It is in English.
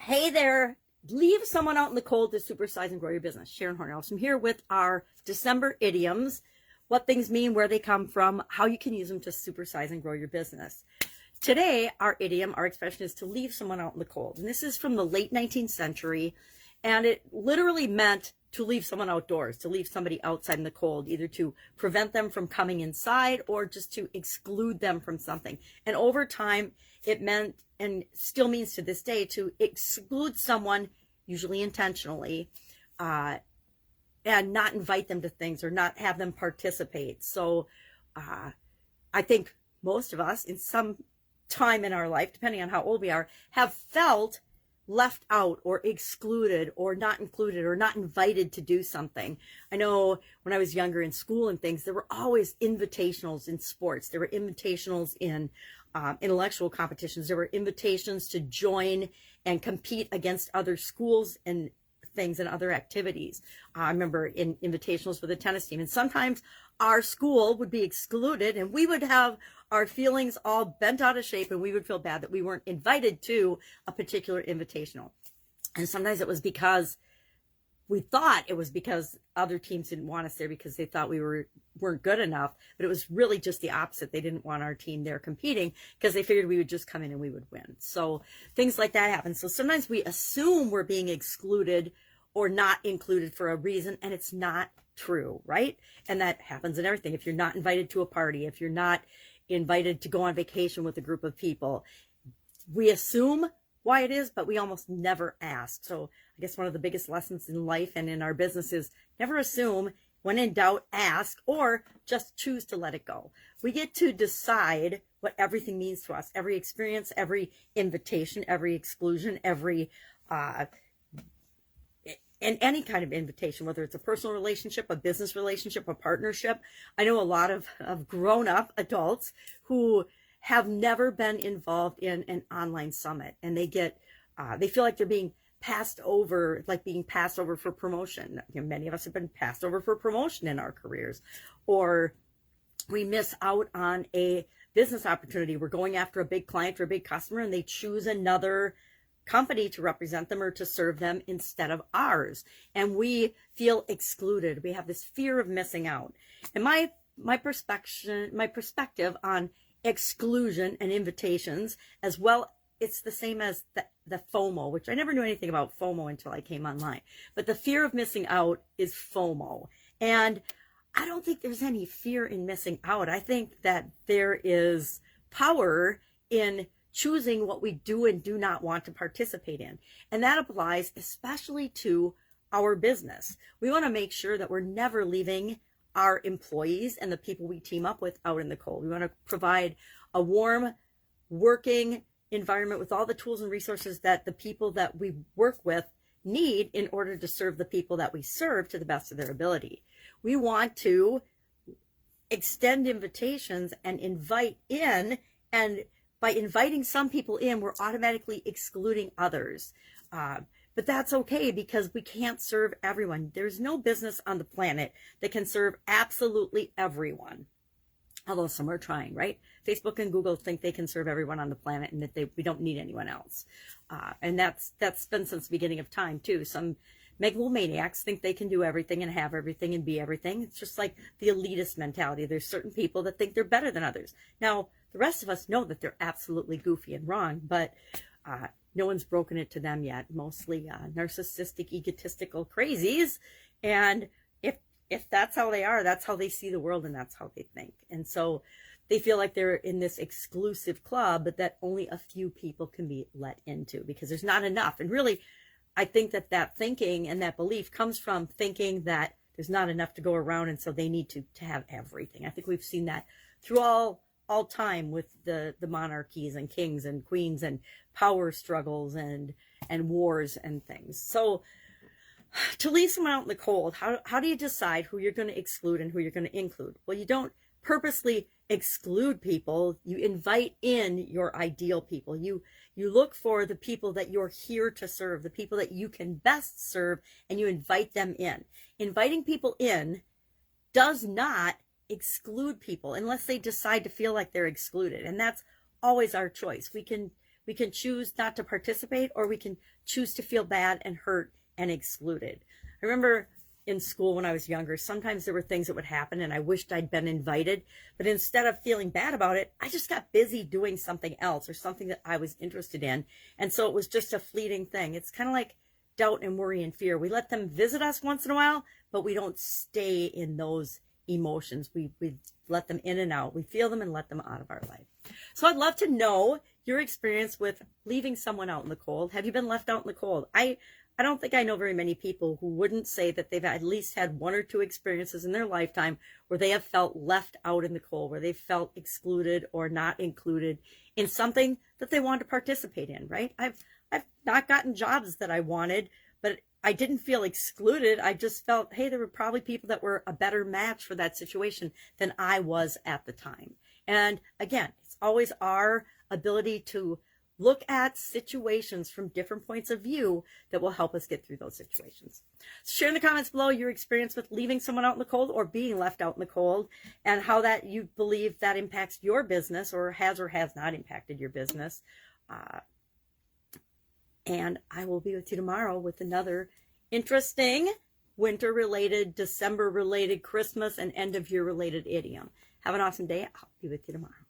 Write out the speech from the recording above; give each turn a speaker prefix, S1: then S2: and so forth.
S1: Hey there, leave someone out in the cold to supersize and grow your business. Sharon Horne-Ellstrom here with our December idioms, what things mean, where they come from, how you can use them to supersize and grow your business. Today, our idiom, our expression is to leave someone out in the cold. And this is from the late 19th century, and it literally meant to leave someone outdoors, to leave somebody outside in the cold, either to prevent them from coming inside or just to exclude them from something. And over time, it meant, and still means to this day, to exclude someone, usually intentionally, and not invite them to things or not have them participate. So I think most of us, in some time in our life, depending on how old we are, have felt left out or excluded or not included or not invited to do something. I know when I was younger in school and things, there were always invitationals in sports. There were invitationals in intellectual competitions. There were invitations to join and compete against other schools and things and other activities. I remember in invitationals for the tennis team, and sometimes our school would be excluded and we would have our feelings all bent out of shape and we would feel bad that we weren't invited to a particular invitational. And sometimes it was because we thought it was because other teams didn't want us there because they thought we weren't good enough, but it was really just the opposite. They didn't want our team there competing because they figured we would just come in and we would win. So things like that happen. So sometimes we assume we're being excluded or not included for a reason, and it's not true, right? And that happens in everything. If you're not invited to a party, if you're not invited to go on vacation with a group of people, we assume why it is, but we almost never ask. So I guess one of the biggest lessons in life and in our business is never assume. When in doubt, ask, or just choose to let it go. We get to decide what everything means to us. Every experience, every invitation, every exclusion, every and any kind of invitation, whether it's a personal relationship, a business relationship, a partnership. I know a lot of grown-up adults who have never been involved in an online summit, and they feel like they're being passed over, like being passed over for promotion. You know, many of us have been passed over for promotion in our careers, or we miss out on a business opportunity. We're going after a big client or a big customer, and they choose another company to represent them or to serve them instead of ours, and we feel excluded. We have this fear of missing out. And my perspective on exclusion and invitations as well, it's the same as the FOMO, which I never knew anything about FOMO until I came online. But the fear of missing out is FOMO. And I don't think there's any fear in missing out. I think that there is power in choosing what we do and do not want to participate in. And that applies especially to our business. We want to make sure that we're never leaving our employees and the people we team up with out in the cold. We want to provide a warm, working environment with all the tools and resources that the people that we work with need in order to serve the people that we serve to the best of their ability. We want to extend invitations and invite in, and by inviting some people in, we're automatically excluding others. But that's okay because we can't serve everyone. There's no business on the planet that can serve absolutely everyone. Although some are trying, right? Facebook and Google think they can serve everyone on the planet and that we don't need anyone else. And that's been since the beginning of time too. Some megalomaniacs think they can do everything and have everything and be everything. It's just like the elitist mentality. There's certain people that think they're better than others. Now, the rest of us know that they're absolutely goofy and wrong, but no one's broken it to them yet. Mostly narcissistic, egotistical crazies. And if that's how they are, that's how they see the world and that's how they think. And so they feel like they're in this exclusive club, but that only a few people can be let into because there's not enough. And really, I think that thinking and that belief comes from thinking that there's not enough to go around, and so they need to have everything. I think we've seen that through all time with the monarchies and kings and queens and power struggles and wars and things. So to leave someone out in the cold, how do you decide who you're going to exclude and who you're going to include? Well, you don't purposely exclude people. You invite in your ideal people. You look for the people that you're here to serve, the people that you can best serve, and you invite them in. Inviting people in does not exclude people unless they decide to feel like they're excluded. And that's always our choice. We can We can choose not to participate, or we can choose to feel bad and hurt and excluded. I remember in school when I was younger, sometimes there were things that would happen and I wished I'd been invited, but instead of feeling bad about it, I just got busy doing something else or something that I was interested in. And so it was just a fleeting thing. It's kind of like doubt and worry and fear. We let them visit us once in a while, but we don't stay in those emotions. We let them in and out. We feel them and let them out of our life. So I'd love to know your experience with leaving someone out in the cold. Have you been left out in the cold? I don't think I know very many people who wouldn't say that they've at least had one or two experiences in their lifetime where they have felt left out in the cold, where they felt excluded or not included in something that they wanted to participate in, right? I've not gotten jobs that I wanted, but I didn't feel excluded. I just felt, hey, there were probably people that were a better match for that situation than I was at the time. And again, it's always our ability to look at situations from different points of view that will help us get through those situations. Share in the comments below your experience with leaving someone out in the cold or being left out in the cold, and how that you believe that impacts your business or has not impacted your business. And I will be with you tomorrow with another interesting winter-related, December-related, Christmas and end-of-year-related idiom. Have an awesome day. I'll be with you tomorrow.